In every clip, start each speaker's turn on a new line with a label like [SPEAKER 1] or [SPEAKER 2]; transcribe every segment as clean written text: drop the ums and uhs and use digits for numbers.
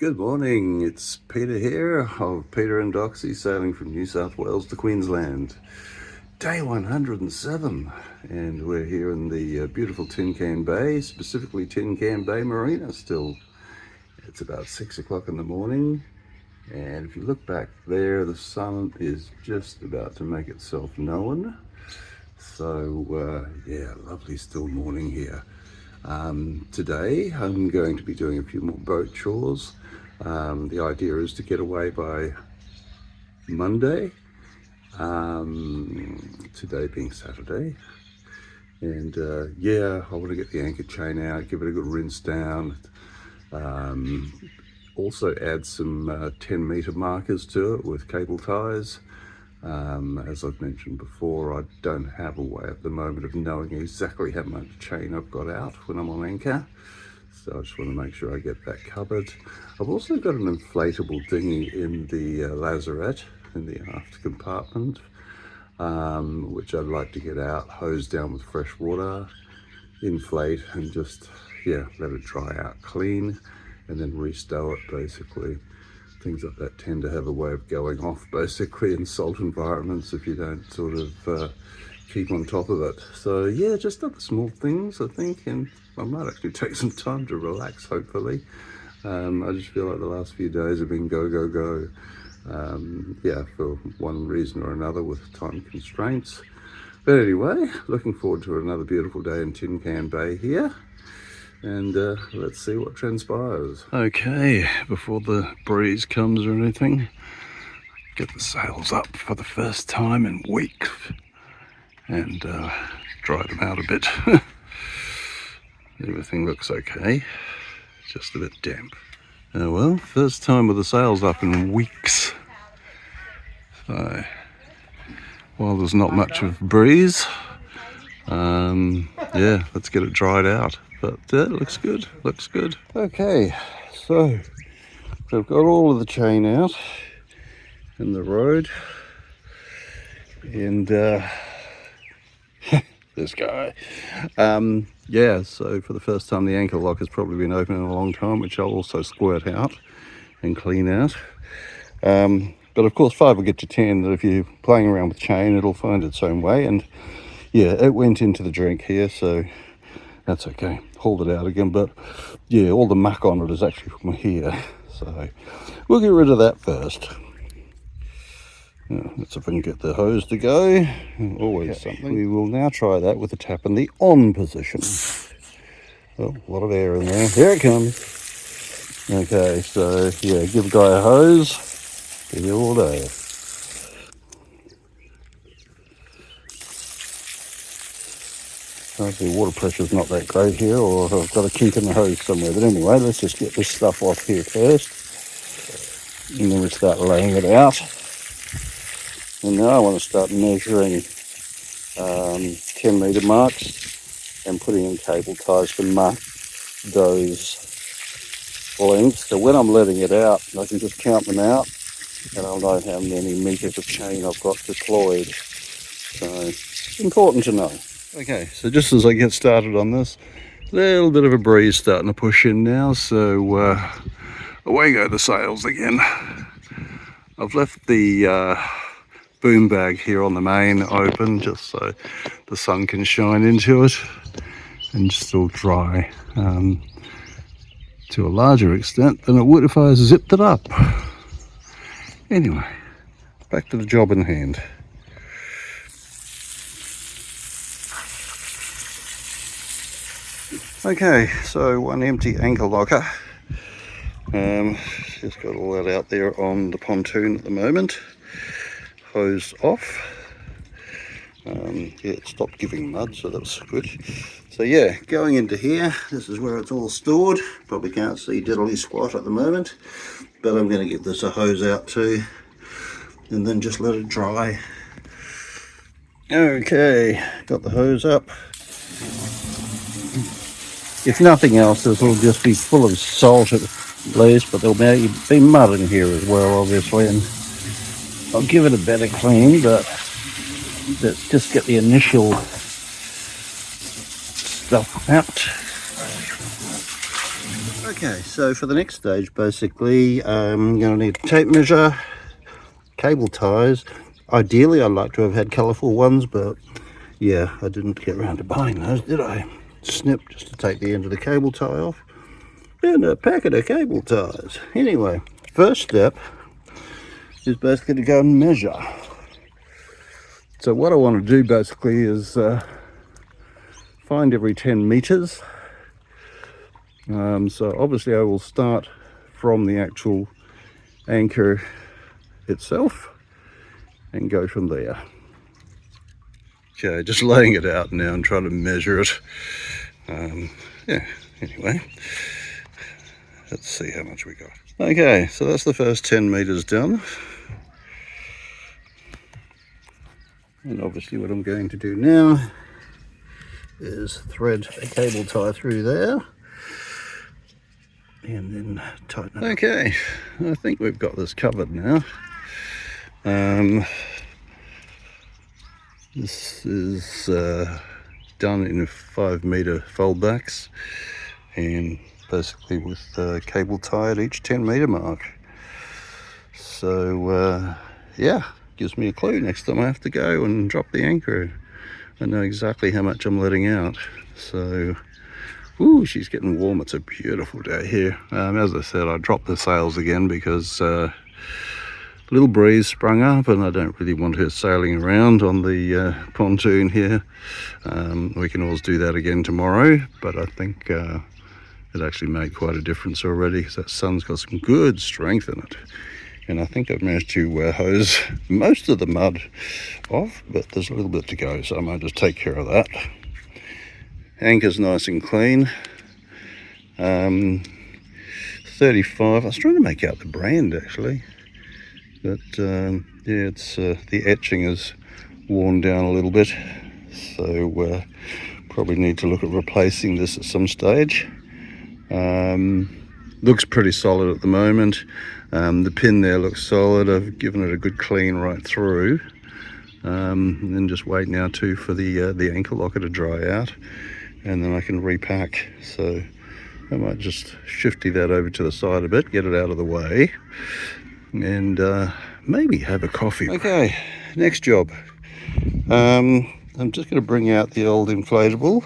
[SPEAKER 1] Good morning, it's Peter here of Peter and Doxie sailing from New South Wales to Queensland. Day 107, and we're here in the beautiful Tin Can Bay, specifically Tin Can Bay Marina still. It's about 6 o'clock in the morning, and if you look back there, the sun is just about to make itself known. So yeah, lovely still morning here. Today I'm going to be doing a few more boat chores. The idea is to get away by Monday, today being Saturday, and yeah, I want to get the anchor chain out, give it a good rinse down, also add some 10-meter markers to it with cable ties. As I've mentioned before, I don't have a way at the moment of knowing exactly how much chain I've got out when I'm on anchor, so I just want to make sure I get that covered. I've also got an inflatable dinghy in the lazarette in the aft compartment, which I'd like to get out, hose down with fresh water, inflate, and just let it dry out clean, and then restow it basically. Things like that tend to have a way of going off basically in salt environments if you don't sort of keep on top of it. So yeah, just other small things I think, and I might actually take some time to relax hopefully. I just feel like the last few days have been go, go, go. Yeah, for one reason or another with time constraints. But anyway, looking forward to another beautiful day in Tin Can Bay here. And let's see what transpires. Okay, before the breeze comes or anything, get the sails up for the first time in weeks and dry them out a bit. Everything looks okay, just a bit damp. Well, first time with the sails up in weeks. So, while there's not much of breeze, yeah, let's get it dried out. But it looks good, looks good. Okay, so I've got all of the chain out in the road, and this guy. Yeah, so for the first time the anchor lock has probably been open in a long time, which I'll also squirt out and clean out. But of course 5 will get you 10, that if you're playing around with chain it'll find its own way, and yeah, it went into the drink here, so that's okay. Hauled it out again, but yeah, all the muck on it is actually from here, so we'll get rid of that first. Let's see if I can get the hose to go. Always something. We will now try that with the tap in the on position. Oh, a lot of air in there. Here it comes. Okay, so yeah, give a guy a hose. Be here all day. The water pressure's not that great here, or I've got a kink in the hose somewhere. But anyway, let's just get this stuff off here first, and then we start laying it out. And now I want to start measuring 10-meter marks and putting in cable ties to mark those lengths. So when I'm letting it out, I can just count them out, and I'll know how many meters of chain I've got deployed. So important to know. Okay, so just as I get started on this, a little bit of a breeze starting to push in now, so away go the sails again. I've left the boom bag here on the main open just so the sun can shine into it and still dry to a larger extent than it would if I zipped it up. Anyway, back to the job in hand. Okay, so one empty anchor locker. Just got all that out there on the pontoon at the moment. Hose off. Yeah, it stopped giving mud, so that's good. So yeah, going into here, this is where it's all stored. Probably can't see diddly squat at the moment, but I'm going to give this a hose out too, and then just let it dry. Okay, got the hose up. If nothing else, this will just be full of salt at least, but there'll be mud in here as well, obviously, and I'll give it a better clean, but let's just get the initial stuff out.
[SPEAKER 2] Okay, so for the next stage, basically, I'm going to need a tape measure, cable ties. Ideally, I'd like to have had colourful ones, but yeah, I didn't get around to buying those, did I? Snip just to take the end of the cable tie off, and a packet of cable ties. Anyway, first step is basically to go and measure. So what I want to do basically is find every 10 meters. So obviously I will start from the actual anchor itself and go from there. Okay, just laying it out now and trying to measure it. Yeah, anyway, let's see how much we got. Okay, so that's the first 10 meters done. And obviously what I'm going to do now is thread a cable tie through there and then tighten it. Okay, I think we've got this covered now. This is done in 5 meter foldbacks and basically with cable tie at each 10 meter mark. So yeah, gives me a clue next time I have to go and drop the anchor. I know exactly how much I'm letting out. So, ooh, she's getting warm. It's a beautiful day here. As I said, I dropped the sails again because a little breeze sprung up and I don't really want her sailing around on the pontoon here. We can always do that again tomorrow, but I think it actually made quite a difference already because that sun's got some good strength in it. And I think I've managed to hose most of the mud off, but there's a little bit to go, so I might just take care of that. Anchor's nice and clean. 35, I was trying to make out the brand actually, but yeah, it's the etching is worn down a little bit, so probably need to look at replacing this at some stage. Looks pretty solid at the moment. The pin there looks solid. I've given it a good clean right through. And then just wait now too for the ankle locker to dry out, and then I can repack. So I might just shifty that over to the side a bit, get it out of the way, and maybe have a coffee. Okay, next job. I'm just going to bring out the old inflatable.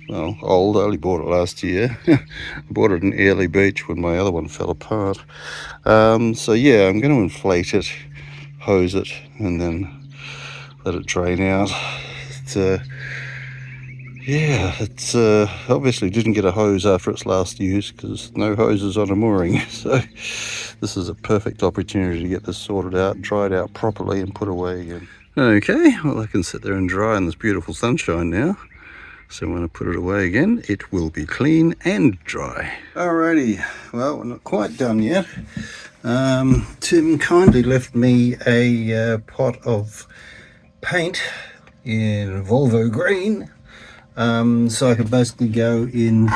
[SPEAKER 2] Well, old, I only bought it last year. I bought it in Airlie Beach when my other one fell apart. So yeah, I'm going to inflate it, hose it, and then let it drain out. It's obviously didn't get a hose after its last use because no hoses on a mooring. So this is a perfect opportunity to get this sorted out, dried out properly, and put away again. Okay, well I can sit there and dry in this beautiful sunshine now. So when I put it away again, it will be clean and dry. Alrighty, well, we're not quite done yet. Tim kindly left me a pot of paint in Volvo green. So I could basically go in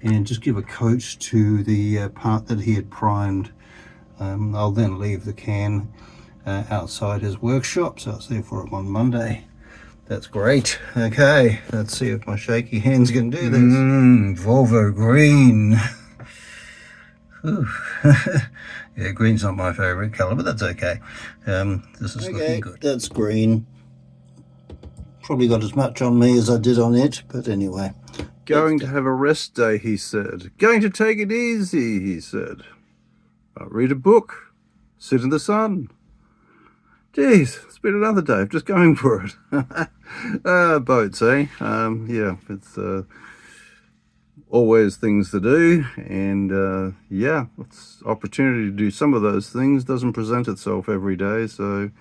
[SPEAKER 2] and just give a coat to the part that he had primed. I'll then leave the can outside his workshop, so it's there for him on Monday. That's great. Okay, let's see if my shaky hands can do this. Volvo green. Yeah, green's not my favorite color, but that's okay. This is looking good. That's green. Probably got as much on me as I did on it, but anyway. Going to have a rest day, he said. Going to take it easy, he said. I'll read a book. Sit in the sun. Geez, it's been another day of just going for it. Boats, eh? Yeah, it's always things to do, and yeah, it's opportunity to do some of those things doesn't present itself every day. So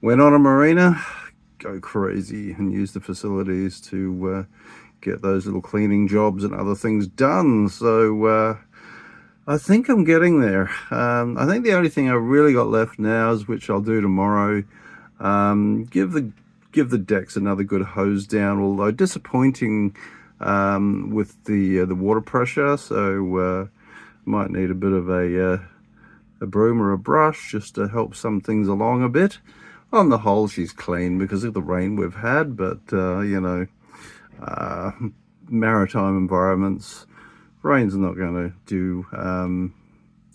[SPEAKER 2] went on a marina, go crazy and use the facilities to get those little cleaning jobs and other things done. So I think I'm getting there. I think the only thing I really got left now is, which I'll do tomorrow, give the decks another good hose down, although disappointing with the water pressure, so might need a bit of a broom or a brush just to help some things along a bit. On the whole, she's clean because of the rain we've had, but you know, maritime environments, rain's not going to do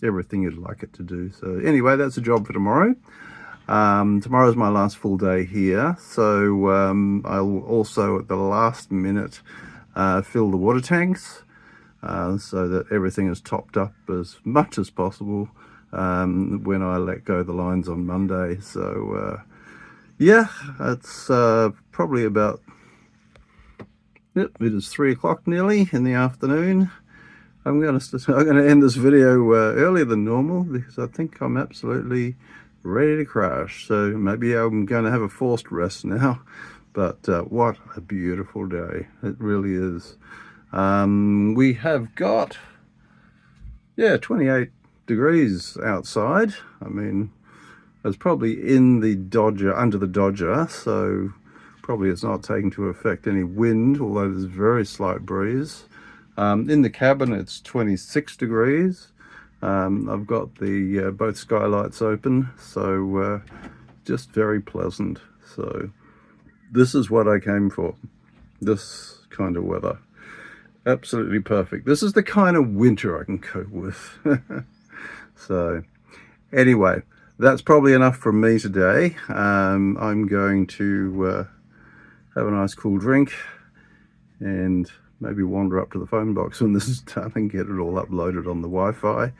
[SPEAKER 2] everything you'd like it to do. So anyway, that's a job for tomorrow. Tomorrow's my last full day here, so I'll also at the last minute fill the water tanks so that everything is topped up as much as possible when I let go the lines on Monday. So yeah, it's probably about, yep, it is 3 o'clock nearly in the afternoon. I'm going to end this video earlier than normal because I think I'm absolutely ready to crash. So maybe I'm going to have a forced rest now. But what a beautiful day. It really is. We have got, yeah, 28 degrees outside. I mean, it's probably in the Dodger, under the Dodger, so probably it's not taking to affect any wind, although there's a very slight breeze. In the cabin it's 26 degrees. I've got the both skylights open, so just very pleasant. So this is what I came for, this kind of weather. Absolutely perfect. This is the kind of winter I can cope with. So anyway, that's probably enough from me today. I'm going to have a nice cool drink and maybe wander up to the phone box when this is done and get it all uploaded on the Wi-Fi.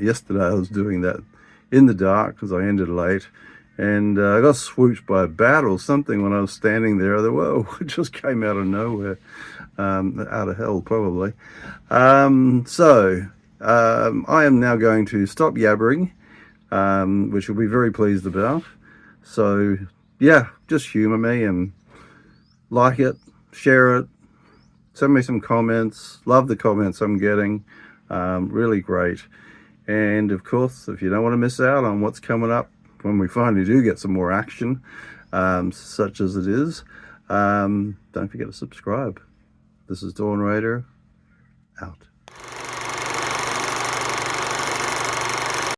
[SPEAKER 2] Yesterday I was doing that in the dark because I ended late, and I got swooped by a bat or something when I was standing there. I thought, whoa, it just came out of nowhere, out of hell probably. I am now going to stop yabbering, which you'll be very pleased about. So yeah, just humor me and like it, share it, send me some comments. Love the comments I'm getting, really great. And of course, if you don't want to miss out on what's coming up when we finally do get some more action, such as it is, don't forget to subscribe. This is Dawn Raider, out.